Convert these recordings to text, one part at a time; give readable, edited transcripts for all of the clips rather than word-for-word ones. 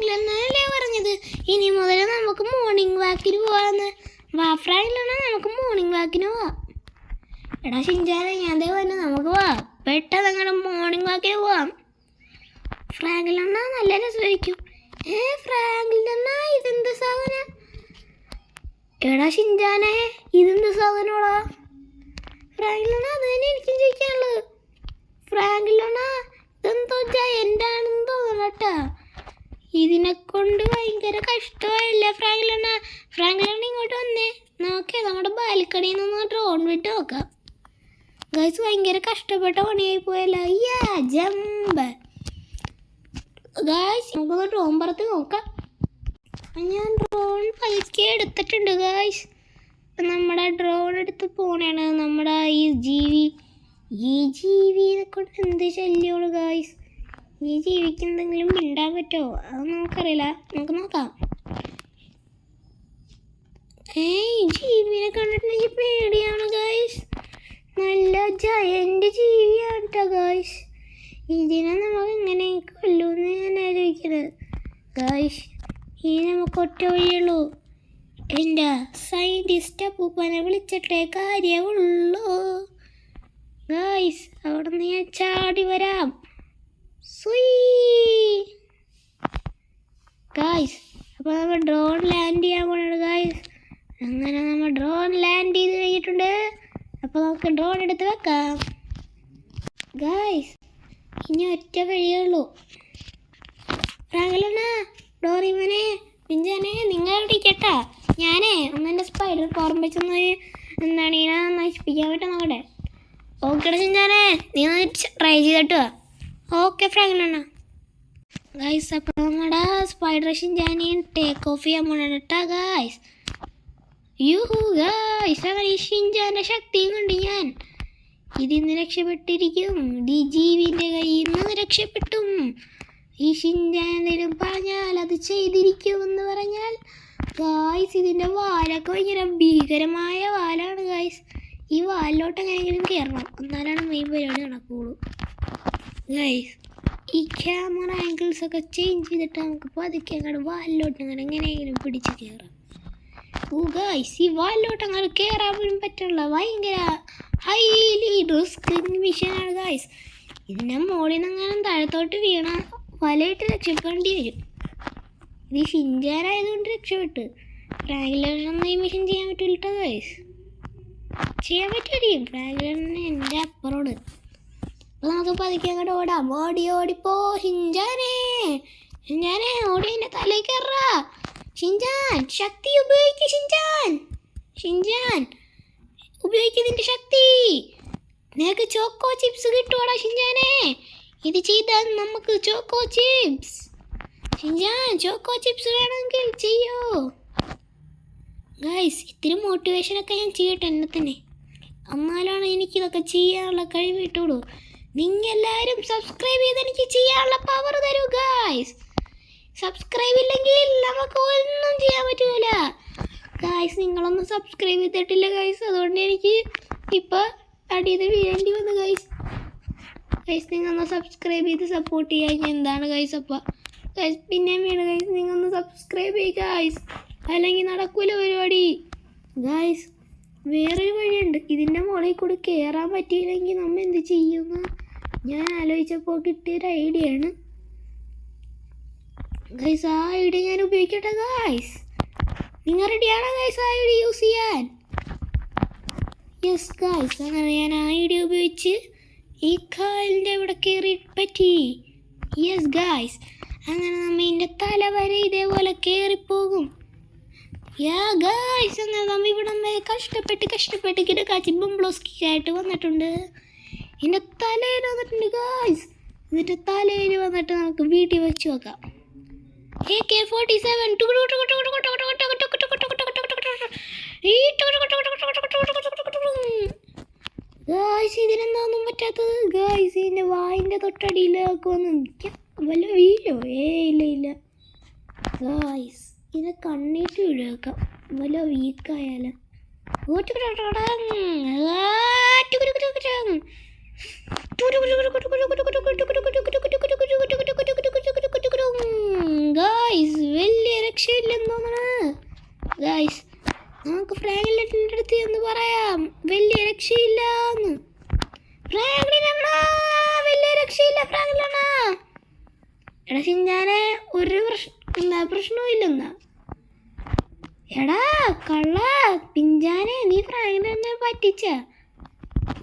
ഫ്രാങ്ക്ലിനല്ലേ പറഞ്ഞത് ഇനി മുതൽ നമുക്ക് മോർണിംഗ് വാക്കിന് പോവാന്ന്. വാ ഫ്രാങ്ക്ലിനാ, നമുക്ക് മോർണിംഗ് വാക്കിന് പോവാം. എടാ ഷിൻചാനെ, ഞാൻ ദേ പറഞ്ഞു, നമുക്ക് പോവാ, പെട്ടെന്ന് അങ്ങോട്ട് മോർണിംഗ് വാക്കിന് പോവാം. ഫ്രാങ്ക്ലിനാ നല്ല രസമായിരിക്കും. ഫ്രാങ്ക്ലിനാ ഇതെന്ത് സാധനം? എടാ ഷിൻചാനെ, ഇതെന്ത് സാധനോടാ? ഫ്രാങ്ക്ലിനാ അത് തന്നെ എനിക്കും ചോദിക്കാനുള്ളത്. ഫ്രാങ്ക്ലിനാ ഇതെന്തോ ജയൻ്റാണെന്ന് തോന്നണം കേട്ടാ. ഇതിനെ കൊണ്ട് ഭയങ്കര കഷ്ടമായില്ല ഫ്രാങ്ക്ലിനാ. ഫ്രാങ്ക്ലിനാ ഇങ്ങോട്ട് വന്നേ, നോക്കേ നമ്മുടെ ബാൽക്കണിയിൽ നിന്ന് ഡ്രോൺ വിട്ട് നോക്കാം. ഗൈസ് ഭയങ്കര കഷ്ടപ്പെട്ട പണിയായി പോയല്ല. ജമ്പ് ഗൈസ്, നമുക്കൊന്ന് ഡ്രോൺ പറത്ത് നോക്കാം. ഞാൻ ഡ്രോൺ പതുക്കെ എടുത്തിട്ടുണ്ട് ഗൈസ്. ഇപ്പം നമ്മുടെ ഡ്രോൺ എടുത്ത് പോണേണ് നമ്മുടെ ഈ ജീവിനെ കൊണ്ട് എന്ത് ശല്യമാണ് ഗൈസ്. ഈ ജീവിക്ക് എന്തെങ്കിലും മിണ്ടാൻ പറ്റുമോ അത് നമുക്കറിയില്ല, നമുക്ക് നോക്കാം. ജീവിനെ കണ്ടിട്ടുണ്ടെങ്കിൽ പേടിയാണ് ഗൈസ്. നല്ല ജയന്റ് ജീവിയാണ് കേട്ടോ ഗൈസ്. ഇതിനെ നമുക്ക് എങ്ങനെ കൊല്ലുമെന്ന് ഞാൻ ആലോചിക്കുന്നത് ഗൈസ്. ഇനി നമുക്ക് ഒറ്റ വഴിയുള്ളൂ, എൻ്റെ സയൻറ്റിസ്റ്റ് അപ്പൂപ്പനെ വിളിച്ചിട്ടേ കാര്യമുള്ളൂ ഗൈസ്. അവിടെ നിന്ന് ഞാൻ ചാടി വരാം. ഗൈസ് അപ്പോൾ നമ്മൾ ഡ്രോൺ ലാൻഡ് ചെയ്യാൻ പോകണം ഗൈസ്. അങ്ങനെ നമ്മൾ ഡ്രോൺ ലാൻഡ് ചെയ്ത് കഴിഞ്ഞിട്ടുണ്ട്. അപ്പോൾ നമുക്ക് ഡ്രോൺ എടുത്ത് വെക്കാം ഗൈസ്. ഇനി ഒറ്റ വഴിയുള്ളൂ. ഫ്രാങ്ക്ലിനാ, ഡോറിമോനെ, ഷിൻചാനെ, നിങ്ങൾ ഇരിക്കട്ടാ. ഞാനേ ഒന്നെൻ്റെ സ്പൈഡർ ഓർമ്മിച്ചൊന്ന് എന്താണ് ഇതിനെ നശിപ്പിക്കാൻ പറ്റും നോക്കട്ടെ. ഓക്കെ ഷിൻചാനെ, നീ ട്രൈ ചെയ്തിട്ട് വാ. ഓക്കെ ഫ്രാങ്ക്ലിനാ. ഗൈസ് അപ്പോൾ നമ്മുടെ സ്പൈഡർ ഷിൻചാനെയും ടേക്ക് ഓഫ് ചെയ്യാൻ പോകണം കേട്ടാ ഗൈസ്. ഗൈസ് അങ്ങനെ ഈ ഷിൻചാൻ്റെ ശക്തിയും കൊണ്ട് ഞാൻ ഇതിന്ന് രക്ഷപ്പെട്ടിരിക്കും. ഈ ജീവിൻ്റെ കയ്യിൽ നിന്ന് രക്ഷപ്പെട്ടും. ഈ ഷിൻചാൻ എന്തെങ്കിലും പറഞ്ഞാൽ അത് ചെയ്തിരിക്കുമെന്ന് പറഞ്ഞാൽ ഗൈസ്, ഇതിൻ്റെ വാലൊക്കെ ഭയങ്കര ഭീകരമായ വാലാണ് ഗൈസ്. ഈ വാലിലോട്ട് എങ്ങനെയെങ്കിലും കയറണം, എന്നാലാണ് മെയിൻ പരിപാടി നടക്കുകയുള്ളൂ ഗൈസ്. ഈ ക്യാമറ ആംഗിൾസൊക്കെ ചേഞ്ച് ചെയ്തിട്ട് നമുക്ക് പതുക്കെ അങ്ങോട്ട് വാലിലോട്ട് അങ്ങനെ എങ്ങനെയെങ്കിലും പിടിച്ച് കയറാം. ഗൈസ് ഈ വാലിലോട്ട് അങ്ങനെ കയറാൻ പോലും പറ്റുള്ള ഭയങ്കര ഹൈലി റിസ്ക് മിഷനാണ് ഗൈസ്. ഇതിൻ്റെ മുകളിൽ നിന്ന് അങ്ങനെ താഴത്തോട്ട് വീണ വലയിട്ട് രക്ഷപ്പെടേണ്ടി വരും. ഇത് ഷിൻചാനായതുകൊണ്ട് രക്ഷപ്പെട്ടു. ഫ്രാങ്ക്ലിനൊന്നും ഈ മിഷൻ ചെയ്യാൻ പറ്റില്ല ഗൈസ്. ചെയ്യാൻ പറ്റുമായിരിക്കും ഫ്രാങ്ക്ലിന് എൻ്റെ അപ്പുറോട്. അപ്പോൾ നമുക്ക് പതുക്കെ അങ്ങോട്ട് ഓടാം. ഓടിപ്പോ ഷിൻചാനെ, ഓടി എൻ്റെ തലയിൽ കയറാ. ഷിൻചാൻ ശക്തി ഉപയോഗിക്കും. ഷിൻചാൻ ഉപയോഗിക്കുന്നതിൻ്റെ ശക്തി. നിനക്ക് ചോക്കോ ചിപ്സ് കിട്ടുവാടാ ഷിൻചാനെ. ഇത് ചെയ്താൽ നമുക്ക് choco chips. Shinchan choco chips വേണമെങ്കിൽ ചെയ്യോ ഗൈസ്. ഇത്തിരി മോട്ടിവേഷനൊക്കെ ഞാൻ ചെയ്യട്ടെ എന്നെ തന്നെ, എന്നാലാണ് എനിക്കിതൊക്കെ ചെയ്യാനുള്ള കഴിവ് കിട്ടുള്ളൂ. നിങ്ങളെല്ലാവരും സബ്സ്ക്രൈബ് ചെയ്ത് എനിക്ക് ചെയ്യാനുള്ള പവർ തരൂ ഗൈസ്. സബ്സ്ക്രൈബ് ഇല്ലെങ്കിൽ നമുക്ക് ഒന്നും ചെയ്യാൻ പറ്റൂല ഗൈസ്. നിങ്ങളൊന്നും സബ്സ്ക്രൈബ് ചെയ്തിട്ടില്ല ഗൈസ്, അതുകൊണ്ട് എനിക്ക് ഇപ്പോൾ അടിയത് വീഴേണ്ടി വന്നു ഗൈസ്. നിങ്ങളൊന്ന് സബ്സ്ക്രൈബ് ചെയ്ത് സപ്പോർട്ട് ചെയ്യാൻ എന്താണ് ഗൈസ്. അപ്പോൾ ഗൈസ് പിന്നെയും വീണ് ഗൈസ്, നിങ്ങളൊന്ന് സബ്സ്ക്രൈബ് ചെയ്യുക ഗൈസ്, അല്ലെങ്കിൽ നടക്കൂല പരിപാടി ഗൈസ്. വേറൊരു വഴിയുണ്ട്. ഇതിൻ്റെ മുകളിൽ കൂടി കയറാൻ പറ്റിയില്ലെങ്കിൽ നമ്മൾ എന്ത് ചെയ്യുമെന്ന് ഞാൻ ആലോചിച്ചപ്പോൾ കിട്ടിയൊരു ഐഡിയ ആണ് ഗൈസ്. ആ ഐഡിയ ഞാൻ ഉപയോഗിക്കട്ടെ ഗൈസ്. നിങ്ങൾ റെഡിയാണോ ഗൈസ് ആ ഐഡിയ യൂസ് ചെയ്യാൻ? Yes guys. അങ്ങനെ ഞാൻ ആ ഐഡിയ ഉപയോഗിച്ച് ഈ കാലിൻ്റെ ഇവിടെ കയറി പറ്റി. Yes guys. അങ്ങനെ നമ്മൾ ഇതിൻ്റെ തല വരെ ഇതേപോലെ കയറിപ്പോകും. ഗൈസ് അങ്ങനെ നമ്മൾ ഇവിടെ കഷ്ടപ്പെട്ട് കിടക്കാച്ചി ബംബ്ലോസ്കിയായിട്ട് വന്നിട്ടുണ്ട്. ഇതിൻ്റെ തലയിൽ വന്നിട്ടുണ്ട് ഗൈസ്. എന്നിട്ട് തലയിൽ വന്നിട്ട് നമുക്ക് വീട്ടിൽ വെച്ച് നോക്കാം. AK-47 guys. ഇതിനെന്താന്നും പറ്റാത്തത് ഗൈസ്. ഇതിൻ്റെ വായിൻ്റെ തൊട്ടടിയിലൊക്കെ വന്ന് നിൽക്കാം. വല്ല വീഴോ? ഇല്ല ഗൈസ്. ഇതിനെ കണ്ണിട്ട് വീഴാക്കാം, വല്ല വീക്കായാലും. ഗൈസ് ഗൈസ് നമുക്ക് ഫ്രാങ്ക്ലിൻ്റെ അടുത്ത് എന്ന് പറയാം വലിയ രക്ഷയില്ലാന്ന്. ഫ്രാങ്ക്ലിനണ്ണാ വലിയ രക്ഷയില്ല ഫ്രാങ്ക്ലിനണ്ണാ. എടാ ഷിൻചാനെ ഒരു പ്രശ്നവും ഇല്ലെന്നാ. എടാ കള്ള പിഞ്ചാനെ നീ ഫ്രാങ്ക്ലിനെ പറ്റിച്ച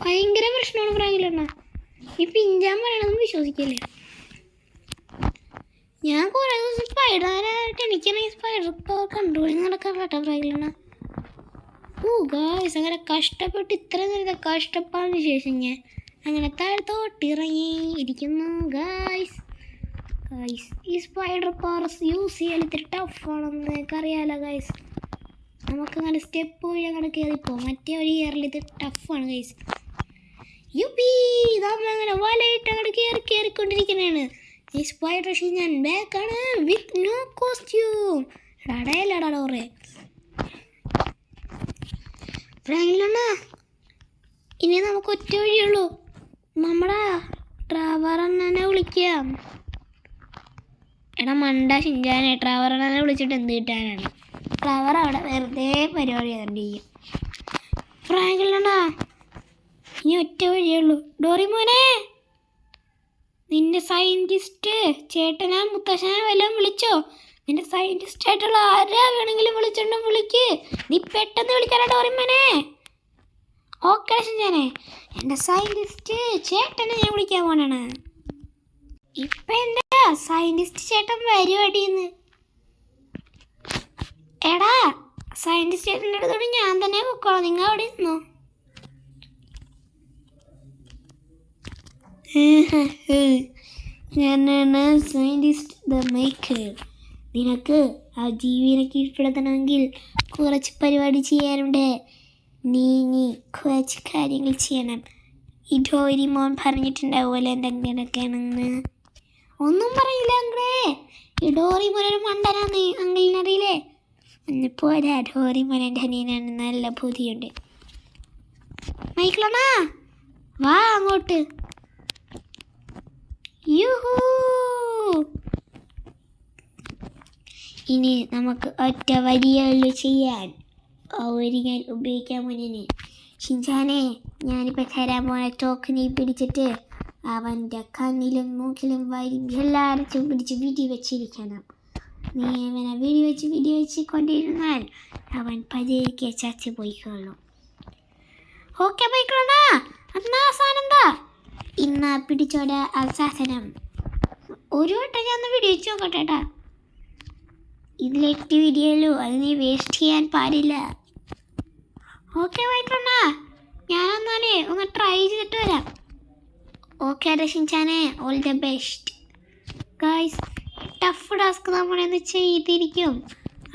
ഭയങ്കര പ്രശ്നമാണ് ഫ്രാങ്ക്ലിനണ്ണാ. ഈ പിഞ്ചാൻ പറയണമെന്ന് വിശ്വസിക്കല്ലേ. ഞാൻ കുറേ ദിവസം സ്പൈഡറായിട്ട് എനിക്കാണെങ്കിൽ സ്പൈഡർ ഇപ്പോൾ കൺട്രോളിങ് നടക്കാൻ കേട്ടോ ഫ്രാങ്ക്ലിനണ്ണാ. ഗായ്സ് അങ്ങനെ കഷ്ടപ്പെട്ട് ഇത്ര നേരത്തെ കഷ്ടപ്പാടിന് ശേഷം ഞാൻ അങ്ങനെ താഴത്തോട്ടിറങ്ങി ഇരിക്കുന്നു ഗായ്സ്. ഈ സ്പൈഡർ പവർ യൂസ് ചെയ്യാൻ ഇത്തിരി ടഫാണെന്ന് എനിക്കറിയാലോ ഗൈസ്. നമുക്കങ്ങനെ സ്റ്റെപ്പ് വഴി അങ്ങനെ കയറിപ്പോവും. മറ്റേ ഒരു ഇയറിൽ ഇത് ടഫാണ് ഗൈസ്. നമ്മളങ്ങനെ വലയിട്ട് അങ്ങനെ കയറിക്കൊണ്ടിരിക്കുന്നതാണ്. ഈ സ്പൈഡർ ഞാൻ ബാക്കാണ് വിത്ത് നോ കോസ്റ്റ്യൂം. അടയല്ലടാ ഡോറേ. ഫ്രാങ്ക്ലിനണ്ണാ ഇനി നമുക്ക് ഒറ്റ വഴിയുള്ളൂ. നമ്മുടെ ട്രാവർ അണ്ണനെ വിളിക്കാം. എടാ മണ്ട ഷിൻചാനെ ട്രാവർ അണ്ണനെ വിളിച്ചിട്ട് എന്ത് കിട്ടാനാണ്? ട്രാവർ അവിടെ വെറുതെ പരിപാടി കണ്ടിരിക്കും. ഫ്രാങ്ക്ലിനണ്ണാ ഇനി ഒറ്റ വഴിയുള്ളൂ. ഡോറിമോനെ നിന്റെ സയൻറ്റിസ്റ്റ് ചേട്ടനാ മുത്തശ്ശനെ വല്ലതും വിളിച്ചോ? നിന്റെ സയൻറ്റിസ്റ്റ് ആയിട്ടുള്ള ആരാ വേണമെങ്കിലും വിളിച്ചോണ്ട് വിളിക്ക്. നീ പെട്ടെന്ന് വിളിക്കാനാ ഡോറിമോനെ. ഓക്കെ ഷിൻചാനെ എൻ്റെ സയൻറ്റിസ്റ്റ് ചേട്ടനെ ഞാൻ വിളിക്കാൻ പോണാണ്. ഇപ്പം എൻ്റെ സയൻറ്റിസ്റ്റ് ചേട്ടൻ വരുവാടിന്ന്. എടാ സയൻറ്റിസ്റ്റ് ചേട്ടൻ്റെ അടുത്തോട് ഞാൻ തന്നെ പൊക്കോളാം. നിങ്ങൾ അവിടെ ഇരുന്നോ. ഞാനാണ് സയൻറ്റിസ്റ്റ് ദ മേക്കർ. നിനക്ക് ആ ജീവിനെ കീഴ്പ്പെടുത്തണമെങ്കിൽ കുറച്ച് പരിപാടി ചെയ്യാനുണ്ട്. നീ കുറച്ച് കാര്യങ്ങൾ ചെയ്യണം. ഈ ഡോറിമോൻ പറഞ്ഞിട്ടുണ്ടാവുമല്ലോ എന്തെങ്കിലുമൊക്കെയാണെന്ന്. ഒന്നും പറയില്ല അങ്കിളേ. ഈ ഡോറിമോൻ ഒരു മണ്ടനാന്ന് അങ്കിളിനറിയില്ലേ? പോരാ ഡോറിമോൻ എൻ്റെ അനിയനാണ്. നല്ല ബുദ്ധിയുണ്ട്. മൈക്കിളണ്ണാ വാ അങ്ങോട്ട്. യൂഹൂ ഇനി നമുക്ക് ഒറ്റ വരിയുള്ളൂ ചെയ്യാൻ. ആ വരി ഞാൻ ഉപയോഗിക്കാൻ മുന്നേ ഷിൻചാനെ ഞാനിപ്പോൾ തരാൻ പോണ ടോക്ക് നീ പിടിച്ചിട്ട് അവൻ്റെ കണ്ണിലും മൂക്കിലും വരും എല്ലായിടത്തും പിടിച്ച് വിടി വെച്ചിരിക്കണം. നീ അവനെ വിടി വെച്ച് കൊണ്ടിരുന്നാൽ അവൻ പതിയെ ചച്ചു പോയിക്കൊള്ളും. ഓക്കെ പോയിക്കൊള്ളണ. എന്നാ സാധനം എന്താ? ഇന്നാ പിടിച്ചോടെ ആ സാധനം. ഒരു വട്ടം ഞാൻ ഒന്ന് വിടി വെച്ച് നോക്കട്ടെ കേട്ടാ. ഇതിലെട്ട് വിടിയല്ലോ, അത് നീ വേസ്റ്റ് ചെയ്യാൻ പാടില്ല. ഓക്കെ പോയിക്കൊള്ളണ. ഞാനെന്നാലേ ഒന്ന് ട്രൈ ചെയ്തിട്ട് വരാം. ഓക്കെ ഷിൻചാനെ all the best. Guys tough task നമ്മളിന്ന് ചെയ്തിരിക്കും.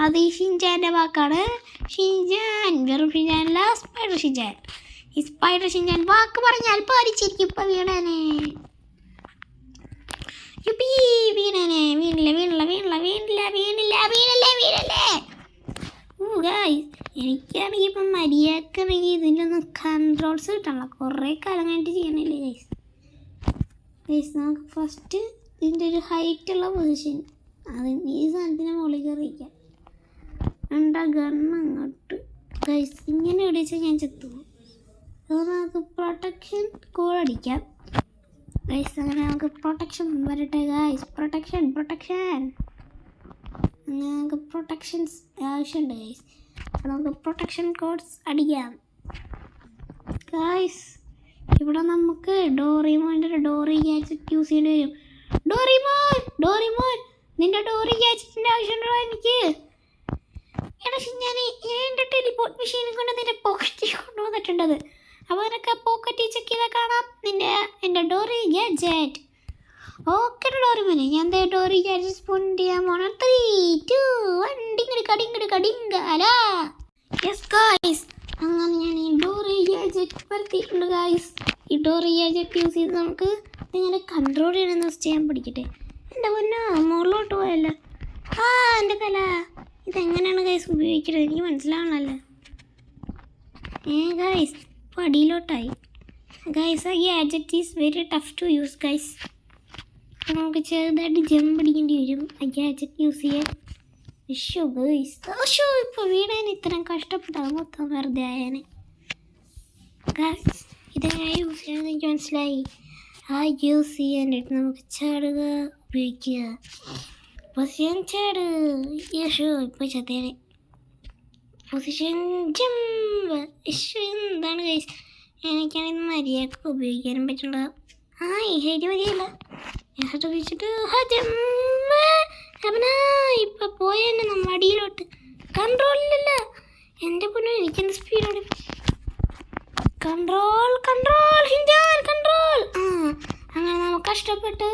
അത് ഈ ഷിൻചാൻ്റെ വാക്കാണ്. ഷിൻചാൻ വെറും ഷിൻചാനല്ല, സ്പൈഡർ ഷിൻചാൻ. ഈ സ്പൈഡർ ഷിൻചാൻ വാക്ക് പറഞ്ഞാൽ പാലിച്ചിരിക്കും. ഇപ്പം വീണനെ വീണല്ലേ. ഗൈസ് എനിക്കാണെങ്കിൽ ഇപ്പം മര്യാദക്കാണെങ്കിൽ ഇതിലൊന്നും കൺട്രോൾസ് കിട്ടണല്ലോ. കുറേ കാലം കഴിഞ്ഞിട്ട് ചെയ്യണില്ലേ ഗൈസ്. നമുക്ക് ഫസ്റ്റ് ഇതിൻ്റെ ഒരു ഹൈറ്റുള്ള പൊസിഷൻ അത് ഈ സാധനത്തിന് മുകളിൽ കയറിയിരിക്കാം. ഗണ്ണ് അങ്ങോട്ട് ഗൈസ് ഇങ്ങനെ ഇടിച്ചാൽ ഞാൻ ചെത്തുപോകും. അത് നമുക്ക് പ്രൊട്ടക്ഷൻ കോഡ് അടിക്കാം ഗൈസ്. അങ്ങനെ നമുക്ക് പ്രൊട്ടക്ഷൻ വരട്ടെ ഗൈസ്. പ്രൊട്ടക്ഷൻ അങ്ങനെ നമുക്ക് പ്രൊട്ടക്ഷൻസ് ആവശ്യമുണ്ട് ഗൈസ്. അപ്പോൾ നമുക്ക് പ്രൊട്ടക്ഷൻ കോഡ്സ് അടിക്കാം ഗൈസ്. ഇവിടെ നമുക്ക് ഡോറിമോൻ്റെ ഒരു ഡോറി ഗാഡ്ജറ്റ് യൂസ് ചെയ്യേണ്ടി വരും. ഡോറിമോൻ നിന്റെ ഡോറി ഗാഡ്ജറ്റിൻ്റെ ആവശ്യമുണ്ടോ എനിക്ക്? എടാ ഞാൻ എൻ്റെ ടെലിപോർട്ട് മെഷീനെ കൊണ്ട് നിന്റെ പോക്കറ്റിൽ കൊണ്ടുവന്നിട്ടുണ്ടത്. അപ്പോൾ നിനക്ക് പോക്കറ്റിൽ ചെക്ക് ചെയ്താൽ കാണാം എൻ്റെ ഡോറി ഗാഡ്ജറ്റ്. ഓക്കെ ഡോറിമോനെ ഞാൻ ഡോറി ഗാഡ്ജറ്റ് സ്പോണ്ട് ചെയ്യാൻ പോണം. 3, 2, 1 കടിങ്കാല. യെസ് ഗായ്സ് അങ്ങനെ ഞാൻ ഈ ഡോറി ഗാഡ്ജറ്റ് വരുത്തിയിട്ടുണ്ട് ഗായ്സ്. ഈ ഡോറി ഗാഡ്ജറ്റ് യൂസ് ചെയ്ത് നമുക്ക് ഇങ്ങനെ കൺട്രോൾ ചെയ്യണമെന്ന് ചെയ്യാൻ പഠിക്കട്ടെ. എൻ്റെ പൊന്നോ മുകളിലോട്ട് പോയല്ലോ. എൻ്റെ തല. ഇതെങ്ങനെയാണ് ഗൈസ് ഉപയോഗിക്കുന്നത് എനിക്ക് മനസ്സിലാവണമല്ലോ. ഗൈസ് ഇപ്പോൾ അടിയിലോട്ടായി ഗൈസ്. ആ gadget is very tough to use guys. അപ്പോൾ നമുക്ക് ചെറുതായിട്ട് ജമ്പ് അടിക്കേണ്ടി വരും ആ ഗാഡ്ജറ്റ് യൂസ് ചെയ്യാൻ. ഇപ്പോൾ വീടാൻ ഇത്രയും കഷ്ടപ്പെട്ടത് മൊത്തം വെറുതെ ആയാനെ. ഇതെങ്ങനെ യൂസ് ചെയ്യാൻ എനിക്ക് മനസ്സിലായി. ആ യൂസ് ചെയ്യാനായിട്ട് നമുക്ക് ചാടുക ഉപയോഗിക്കുക. പൊസിഷൻ ചാട്. ഇപ്പോൾ ചത്തേനെ. Position jump. എന്താണ് ഗൈസ്, എനിക്കാണിത് മര്യാദക്ക് ഉപയോഗിക്കാനും പറ്റുള്ള. ഈ ഹൈറ്റ് മതിയല്ല. ഉപയോഗിച്ചിട്ട് ഇപ്പം പോയ തന്നെ നമ്മൾ അടിയിലോട്ട്. കൺട്രോളിലല്ല എൻ്റെ പൊന്നു, എനിക്കെന്ത് സ്പീഡാണ്. Control control control. അങ്ങനെ നമ്മൾ കഷ്ടപ്പെട്ട്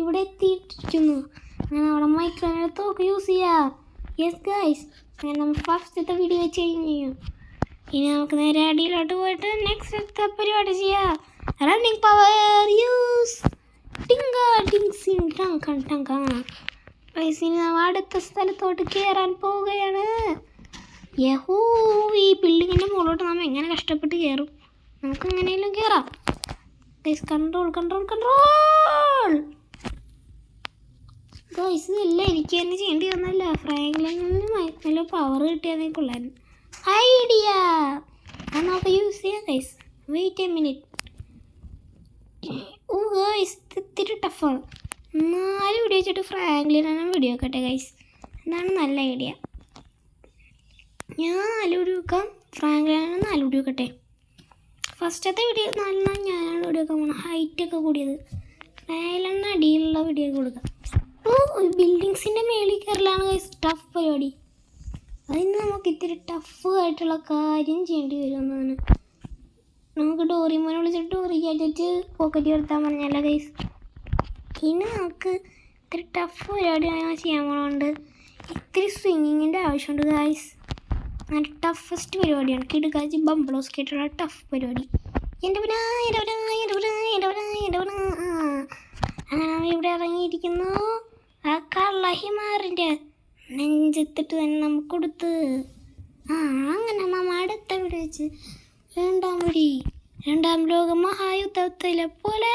ഇവിടെ എത്തിയിട്ടിരിക്കുന്നു. അങ്ങനെ അവിടെ മൈക്രോത്തോക്ക് യൂസ് ചെയ്യാം. യെസ് ഗൈസ്, അങ്ങനെ നമ്മൾ ഫസ്റ്റത്തെ വീഡിയോ വെച്ച് കഴിഞ്ഞു. ഇനി നമുക്ക് നേരെ അടിയിലോട്ട് പോയിട്ട് നെക്സ്റ്റ് പരിപാടി ചെയ്യാം. Running power use. ഇനി നമ്മൾ അടുത്ത സ്ഥലത്തോട്ട് കയറാൻ പോവുകയാണ്. യഹൂ, ഈ ബിൽഡിങ്ങിൻ്റെ മുകളിലോട്ട് നമ്മൾ എങ്ങനെ കഷ്ടപ്പെട്ട് കയറും? നമുക്ക് എങ്ങനെയെങ്കിലും കയറാം. Control control control. ഗൈസ്, ഇതെല്ലാം എനിക്ക് തന്നെ ചെയ്യേണ്ടി വന്നല്ല. ഫ്രാങ്ക്ലിന് നല്ല പവർ കിട്ടിയതേ കൊള്ളാൻ. ഐഡിയ അത് നമുക്ക് യൂസ് ചെയ്യാം guys. Wait a minute. Guys, ഇത്തിരി ടഫാണ്. 4 വീഡിയോ വെച്ചിട്ട് ഫ്രാങ്ക്ലിനാണ് വീഡിയോ വെക്കട്ടെ ഗൈസ്. അതാണ് നല്ല ഐഡിയ. ഞാൻ 4 വീഡിയോ വെക്കാം, ഫ്രാങ്ക്ലിനാണ് 4 വീഡിയോ വെക്കട്ടെ. ഫസ്റ്റത്തെ വീഡിയോ 4 ഞാനാണ് വീഡിയോ വെക്കാൻ പോകണം. ഹൈറ്റൊക്കെ കൂടിയത്. ഫ്രാങ്ക്ലിന് അടിയിലുള്ള വീഡിയോ കൊടുക്കാം. ബിൽഡിങ്സിൻ്റെ മേളിൽ കയറലാണ് ഗൈസ് ടഫ് പരിപാടി. അതിന് നമുക്ക് ഇത്തിരി ടഫ് ആയിട്ടുള്ള കാര്യം ചെയ്യേണ്ടി വരുമെന്നാണ്. നമുക്ക് ഡോറിമോനെ വിളിച്ചിട്ട് ഡോറി ഗാഡ്ജറ്റ് പോക്കറ്റ് വരുത്താൻ പറഞ്ഞല്ല ഗൈസ്. ഇനി നമുക്ക് ഇത്തിരി ടഫ് പരിപാടി ചെയ്യാൻ പോകണമുണ്ട്. ഇത്തിരി സ്വിങ്ങിങ്ങിൻ്റെ ആവശ്യമുണ്ട് ഗൈസ്. നല്ല ടഫസ്റ്റ് പരിപാടിയാണ്. കിടുക്കാച്ചി ബംബ്ലോസ് കേട്ടുള്ള ടഫ് പരിപാടി. അങ്ങനെ ഇവിടെ ഇറങ്ങിയിരിക്കുന്നു. ആ കള്ളഹിമാറിൻ്റെ നെഞ്ചത്തിട്ട് തന്നെ നമുക്ക് കൊടുത്ത്. അങ്ങനെ നമ്മൾ അടുത്ത വീട് വെച്ച് രണ്ടാം ലോക മഹായുദ്ധത്തിലെ പോലെ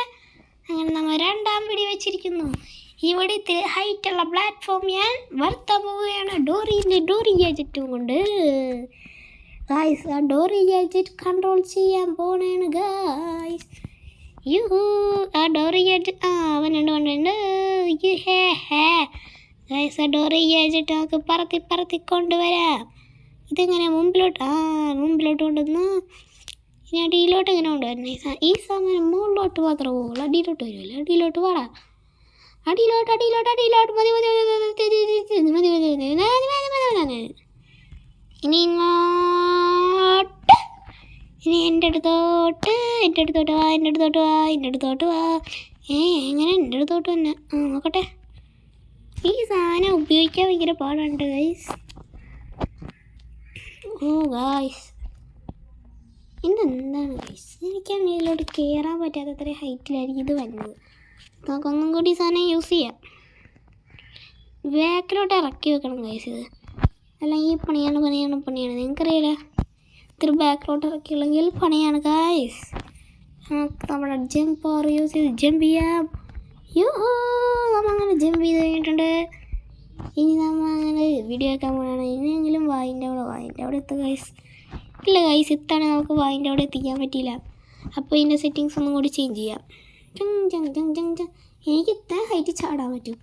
അങ്ങനെ നമ്മൾ 2ാം വീട് വെച്ചിരിക്കുന്നു. ഇവിടെ ഇത്തിരി ഹൈറ്റുള്ള പ്ലാറ്റ്ഫോം ഞാൻ വർത്താൻ പോവുകയാണ് ഡോറി ഗാഡ്ജറ്റും കൊണ്ട്. ഗായ്സ്, ആ ഡോറി ഗാഡ്ജറ്റ് കൺട്രോൾ ചെയ്യാൻ പോണേണ് ഗായ്സ്. ആ ഡോറി ഗാഡ്ജറ്റ് അവനുണ്ട്. ഗൈസ്, ആ ഡോറി ഗാഡ്ജറ്റ് നമുക്ക് പറത്തി കൊണ്ടുവരാം. ഇതെങ്ങനെ മുമ്പിലോട്ട് കൊണ്ടുവന്ന് ഇനി അടിയിലോട്ട് എങ്ങനെ കൊണ്ടുവരണം? ഈ സമയം മുകളിലോട്ട് മാത്രമേ പോകുള്ളൂ, അടിയിലോട്ട് വരുമല്ലോ. അടിയിലോട്ട് വാടാ. അടിയിലോട്ട് മതി. ഇനി ഇങ്ങോട്ട്. ഇനി എൻ്റെ അടുത്തോട്ട് വാ. എങ്ങനെ എൻ്റെ അടുത്തോട്ട് തന്നെ? നോക്കട്ടെ. ഈ സാധനം ഉപയോഗിക്കാൻ ഭയങ്കര പാടുണ്ട് ഗൈസ്. ഗൈസ്, ഇതെന്താണ് ഗൈസ്? എനിക്കാണ് ഇതിലോട്ട് കയറാൻ പറ്റാത്തത്ര ഹൈറ്റിലായിരിക്കും ഇത് വരുന്നത്. നമുക്കൊന്നും കൂടി ഈ സാധനം യൂസ് ചെയ്യാം. ബാക്കിലോട്ട് ഇറക്കി വെക്കണം ഗൈസ്. ഇത് അല്ലെങ്കിൽ പണിയാണ്. നിങ്ങൾക്കറിയില്ല, ഇത്തിരി ബാക്കിലോട്ട് ഇറക്കിയുള്ളെങ്കിൽ പണിയാണ് ഗൈസ്. നമുക്ക് നമ്മുടെ ജമ്പ് പവർ യൂസ് ചെയ്ത് ജമ്പ് ചെയ്യാം. നമ്മങ്ങനെ ജമ്പ് ചെയ്ത് കഴിഞ്ഞിട്ടുണ്ട്. ഇനി നമ്മൾ അങ്ങനെ വീഡിയോ വെക്കാൻ പോകണം. ഇനിയെങ്കിലും വായിൻ്റെ അവിടെ എത്തുക ഗൈസ്. ഇല്ല ഗൈസ്, ഇത്താണ് നമുക്ക് വായിൻ്റെ അവിടെ എത്തിക്കാൻ പറ്റിയില്ല. അപ്പോൾ ഇതിൻ്റെ സെറ്റിങ്സ് ഒന്നും കൂടി ചേഞ്ച് ചെയ്യാം. എനിക്ക് ഇത്ര ഹൈറ്റ് ചാടാൻ പറ്റും.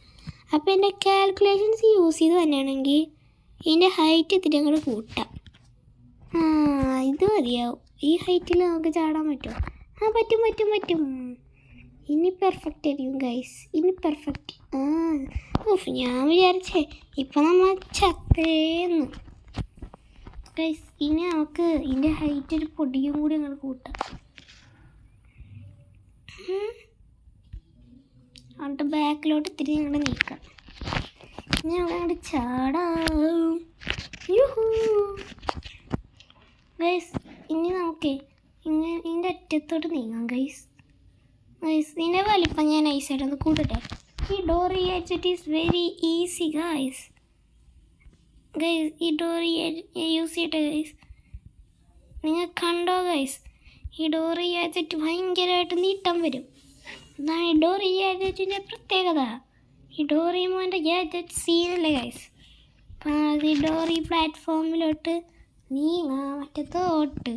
അപ്പോൾ എൻ്റെ കാൽക്കുലേഷൻസ് യൂസ് ചെയ്ത് തന്നെയാണെങ്കിൽ ഇതിൻ്റെ ഹൈറ്റ് ഇത്തിരി അങ്ങോട്ട് കൂട്ടാം. ഇത് മതിയാവും. ഈ ഹൈറ്റിൽ നമുക്ക് ചാടാൻ പറ്റുമോ? പറ്റും. ഇനി പെർഫെക്റ്റ് ആയിരിക്കും ഗൈസ്. ഞാൻ വിചാരിച്ചേ ഇപ്പം നമ്മൾ ചത്തേന്ന് ഗൈസ്. ഇനി നമുക്ക് ഇതിൻ്റെ ഹൈറ്റ് ഒരു പൊടിയും കൂടി അങ്ങോട്ട് കൂട്ടാം. എന്നിട്ട് ബാക്കിലോട്ട് ഇത്തിരി അങ്ങോട്ട് നീക്കാം. ഇനി അവിടെ അങ്ങോട്ട് ചാടാം. ഗൈസ്, ഇനി നമുക്ക് ഇതിൻ്റെ അറ്റത്തോട്ട് നീങ്ങാം ഗൈസ്. ഇതിൻ്റെ വലിപ്പം ഞാൻ ഐസായിട്ടൊന്ന് കൂട്ടട്ടെ. ഈ ഡോറി gadget is very easy guys. ഈ ഡോറി യൂസ് ചെയ്യട്ടെ ഗൈസ്. നിങ്ങൾ കണ്ടോ ഗൈസ്? ഈ ഡോറി ഗാഡ്ജറ്റ് ഭയങ്കരമായിട്ട് നീട്ടം വരും. അതാണ് ഈ ഡോറി ഗാഡ്ജറ്റിൻ്റെ പ്രത്യേകത. ഈ ഡോറിമോൻ്റെ ഗാഡ്ജറ്റ് സീനല്ലേ ഗൈസ്? ഡോറി പ്ലാറ്റ്ഫോമിലോട്ട് നീങ്ങാം. അറ്റത്തോട്ട്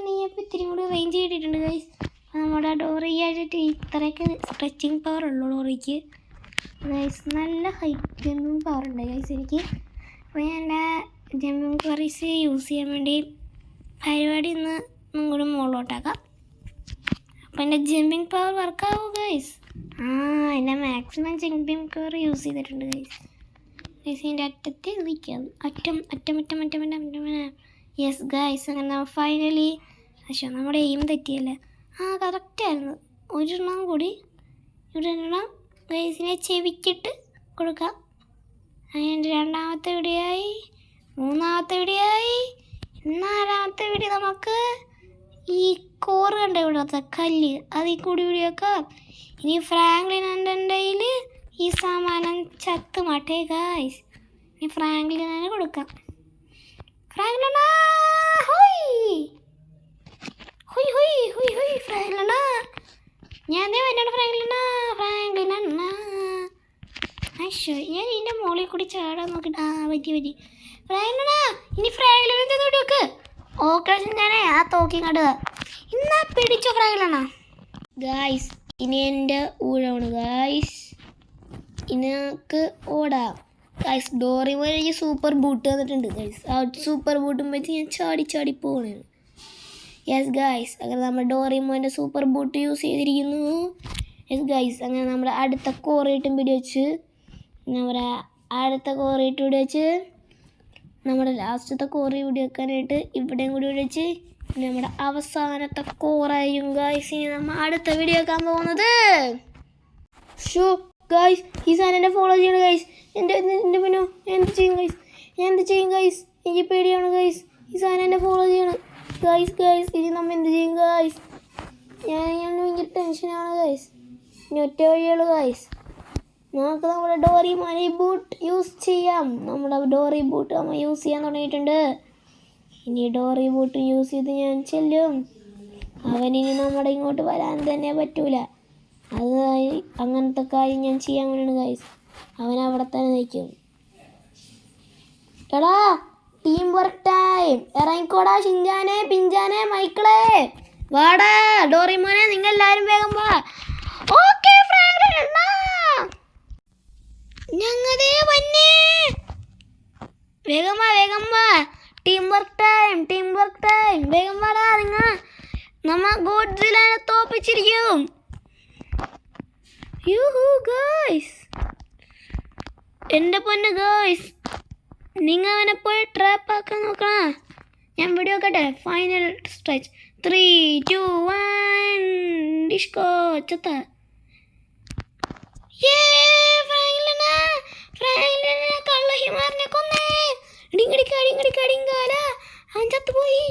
നീയപ്പോൾ ഇത്തിരി കൂടി റേഞ്ച് കിട്ടിയിട്ടുണ്ട് ഗൈസ്. നമ്മുടെ ഡോറി ആയിട്ട് ഇത്രയൊക്കെ സ്ട്രെച്ചിങ് പവർ ഉള്ളൂ ഡോറിക്ക് ഗൈസ്. നല്ല ഹൈറ്റൊന്നും പവർ ഉണ്ട് ഗൈസ് എനിക്ക്. അപ്പോൾ ഞാൻ എൻ്റെ ജമ്പിങ് ക്വറീസ് യൂസ് ചെയ്യാൻ വേണ്ടി പരിപാടി ഒന്ന് കൂടി മുകളിലോട്ടാക്കാം. അപ്പോൾ എൻ്റെ ജമ്പിങ് പവർ വർക്കാവും ഗൈസ്. എൻ്റെ മാക്സിമം ജമ്പിങ് പവർ യൂസ് ചെയ്തിട്ടുണ്ട് ഗൈസ്. ഇതിൻ്റെ അറ്റത്ത് നിൽക്കാം. അറ്റം യെസ് ഗൈസ്. അങ്ങനെ ഫൈനലി പക്ഷേ നമ്മുടെ എയിം തെറ്റിയല്ലേ. കറക്റ്റായിരുന്നു. ഒരെണ്ണം കൂടി ഒരെണ്ണം ഗൈസിനെ ചെവിക്കിട്ട് കൊടുക്കാം. അതിൻ്റെ രണ്ടാമത്തെ വീഡിയോയായി, മൂന്നാമത്തെ വീഡിയോയായി, നാലാമത്തെ വീഡിയോ നമുക്ക് ഈ കോറ് കണ്ട ഇവിടുത്തെ കല്ല് അതിൽ കൂടി വീഡിയോക്കാം. ഇനി ഫ്രാങ്ക്ലിൻ എൻ്റെ കയ്യിൽ ഈ സാമാനം ചത്ത് മാട്ടേ ഗായ്സ്. ഇനി ഫ്രാങ്ക്ലിനെ കൊടുക്കാം. ഫ്രാങ്ക്ലിനാ ഫ്രാങ്ക്ലിനാ ഞാൻ എന്നോട് ഫ്രാങ്ക്ലിനാ അശ്ശോ ഞാൻ ഇതിൻ്റെ മുകളിൽ കൂടി ചാടാൻ നോക്കിട്ട് പറ്റി ഫ്രാങ്ക്ലിനാ. ഇനി ഫ്രാങ്ക്ലിനെ ചെന്നോട്ട് വെക്ക്. ഓക്കെ ഞാനേ ആ തോക്കി കണ്ടുക. ഇന്നാ പിടിച്ചോ ഫ്രാങ്ക്ലിനാ. ഗായ്സ് ഇനി എൻ്റെ ഊഴമാണ് ഗായ്സ്. ഇതിനൊക്കെ ഓടാം ഗൈസ്. ഡോറിമോൻ എനിക്ക് സൂപ്പർ ബൂട്ട് തന്നിട്ടുണ്ട് ഗൈസ്. ആ സൂപ്പർ ബൂട്ടും വെച്ച് ഞാൻ ചാടി പോകണേ. Yes guys. അങ്ങനെ നമ്മൾ ഡോറിമോൻ്റെ സൂപ്പർ ബൂട്ട് യൂസ് ചെയ്തിരിക്കുന്നു. Yes guys. അങ്ങനെ നമ്മുടെ അടുത്ത കോറിയിട്ടും പിടി വെച്ച് നമ്മുടെ അടുത്ത കോറിയിട്ട് പിടി വെച്ച് നമ്മുടെ ലാസ്റ്റത്തെ കോറി പിടി വെക്കാനായിട്ട് ഇവിടെയും കൂടി പിടി വെച്ച് നമ്മുടെ അവസാനത്തെ കോറായും ഗൈസ്. ഇനി നമ്മൾ അടുത്ത വീഡിയോ വെക്കാൻ പോകുന്നത് ഷോ ഗൈസ്. ഈ സാധനം എന്നെ ഫോളോ ചെയ്യണം ഗൈസ്. എൻ്റെ പിന്നോ എന്ത് ചെയ്യും ഗൈസ്. എനിക്ക് പേടിയാണ് ഗൈസ്. ഈ സാധനം എന്നെ ഫോളോ ചെയ്യണം ഗൈസ്. ഇനി നമ്മൾ എന്ത് ചെയ്യും ഗൈസ്. ഞാൻ ഭയങ്കര ടെൻഷനാണ് ഗൈസ്. ഇനി ഒറ്റ വഴിയുള്ളൂ ഗൈസ്. നമുക്ക് നമ്മുടെ ഡോറിമോനെ ബൂട്ട് യൂസ് ചെയ്യാം. നമ്മുടെ ഡോറി ബൂട്ട് നമ്മൾ യൂസ് ചെയ്യാൻ തുടങ്ങിയിട്ടുണ്ട്. ഇനി ഡോറി ബൂട്ട് യൂസ് ചെയ്ത് ഞാൻ ചെല്ലും. അവനിനി നമ്മുടെ ഇങ്ങോട്ട് വരാൻ തന്നെ പറ്റൂല. അങ്ങനത്തെ കാര്യം ഞാൻ ചെയ്യാൻ വേണ്ടിയാണ് ഗൈസ്. അവൻ അവിടെ തന്നെ നിൽക്കും. എടാ ടീം വർക്ക് ടൈം. ഇറങ്ങിക്കോടാ ഷിൻജാനെ, പിഞ്ചാനെ, മൈക്കിളെ വാടാ. ഡോറിമോനെ നിങ്ങൾ എല്ലാവരും വേഗം വാ. ഓക്കെ ഫ്രാങ്ക്ലിനാ ഞങ്ങതേ വന്നേ. വേഗം വാ. Team work time. വേഗം വാടാ നിങ്ങൾ. നമ്മ ഗോഡ്സിലാനെ തോപ്പിച്ചിരിക്കും. യൂഹു ഗൈസ്. എൻ്റെ പൊന്ന് ഗൈസ് നിങ്ങൾ അവനെ പോയി ട്രാപ്പ് ആക്കാൻ നോക്കണം. ഞാൻ വീഡിയോ കേട്ടെ. ഫൈനൽ സ്ട്രെച്ച് 3, 2, 1 ഡിസ്കോ ചത്ത. ഫ്രാങ്ക്ലിനെ കള്ള ഹിമാറിനെ കൊന്നേ. ഡിങ്കടിക്കാല അവൻ ചത്തുപോയി.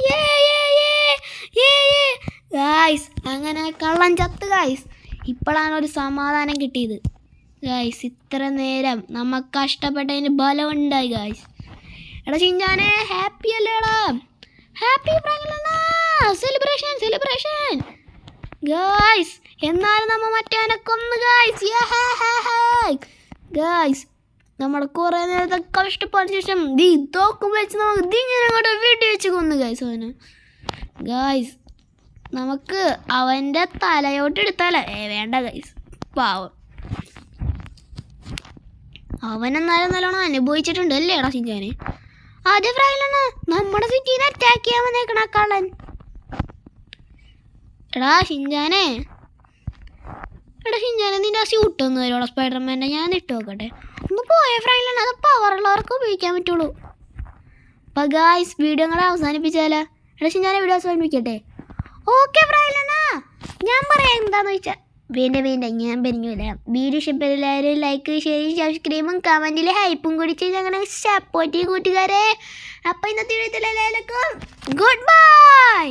ഗൈസ് അങ്ങനെ കള്ളൻ ചത്ത് ഗൈസ്. ഇപ്പോഴാണ് ഒരു സമാധാനം കിട്ടിയത് ഗൈസ്. ഇത്ര നേരം നമുക്ക് കഷ്ടപ്പെട്ടതിന് ബലം ഉണ്ടായി ഗൈസ്. എടാ ഷിൻജാനെ ഹാപ്പി അല്ലേടാ. ഹാപ്പി ഫ്രാങ്ക്ലിനാ. Celebration guys. എന്നാലും നമ്മൾ മറ്റവനെ കൊന്നു ഗൈസ്. നമ്മൾ കുറേ നേരത്തെ കഷ്ടപ്പാടിന് ശേഷം തോക്കും വെച്ച് നമുക്ക് ഇങ്ങനെ അങ്ങോട്ട് വീട്ടിൽ വെച്ച് കൊന്നു ഗൈസ് അവന്. ഗൈസ് നമുക്ക് അവൻ്റെ തലയോട്ട് എടുത്താലേ വേണ്ട ഗൈസ്. പാവം അവനെന്നാലും നല്ലോണം അനുഭവിച്ചിട്ടുണ്ട് അല്ലേ എടാ ഷിൻജാനെ. ആദ്യം ഫ്രാങ്ക്ലിനാ നമ്മുടെ സിറ്റീനെ അറ്റാക്ക് ചെയ്യാൻ വന്നേക്കണ കള്ളൻ. എടാ ഷിൻജാനെ നിൻ്റെ ആ സ്യൂട്ട് ഒന്ന് വരുവാ സ്പൈഡർമാൻ്റെ. ഞാൻ ഇട്ട് നോക്കട്ടെ. ഒന്ന് പോയ ഫ്രാങ്ക്ലിനാ. അത് പവറുള്ളവർക്ക് ഉപയോഗിക്കാൻ പറ്റുള്ളൂ. അപ്പം ഗായ്സ് വീഡിയോ കൂടെ അവസാനിപ്പിച്ചാലോ. എടാ ഷിൻജാനെ വീഡിയോ അവസാനിപ്പിക്കട്ടെ. ഓക്കെ ഫ്രാങ്ക്ലിനാ. ഞാൻ പറയാം എന്താണെന്ന് വെച്ചാൽ വേണ്ട ഞാൻ പറഞ്ഞില്ല. വീഡിയോ ഇഷ്ടപ്പെട്ട എല്ലാവരും ലൈക്ക്, ഷെയർ, സബ്സ്ക്രൈബും കമൻറ്റിൽ ഹൈപ്പും കൂടി ചെയ്ത് അങ്ങനെ സപ്പോർട്ട് ചെയ്യും കൂട്ടുകാരെ. അപ്പോൾ ഇന്നത്തെ വീഡിയോത്തിൽ എല്ലാവർക്കും ഗുഡ് ബൈ.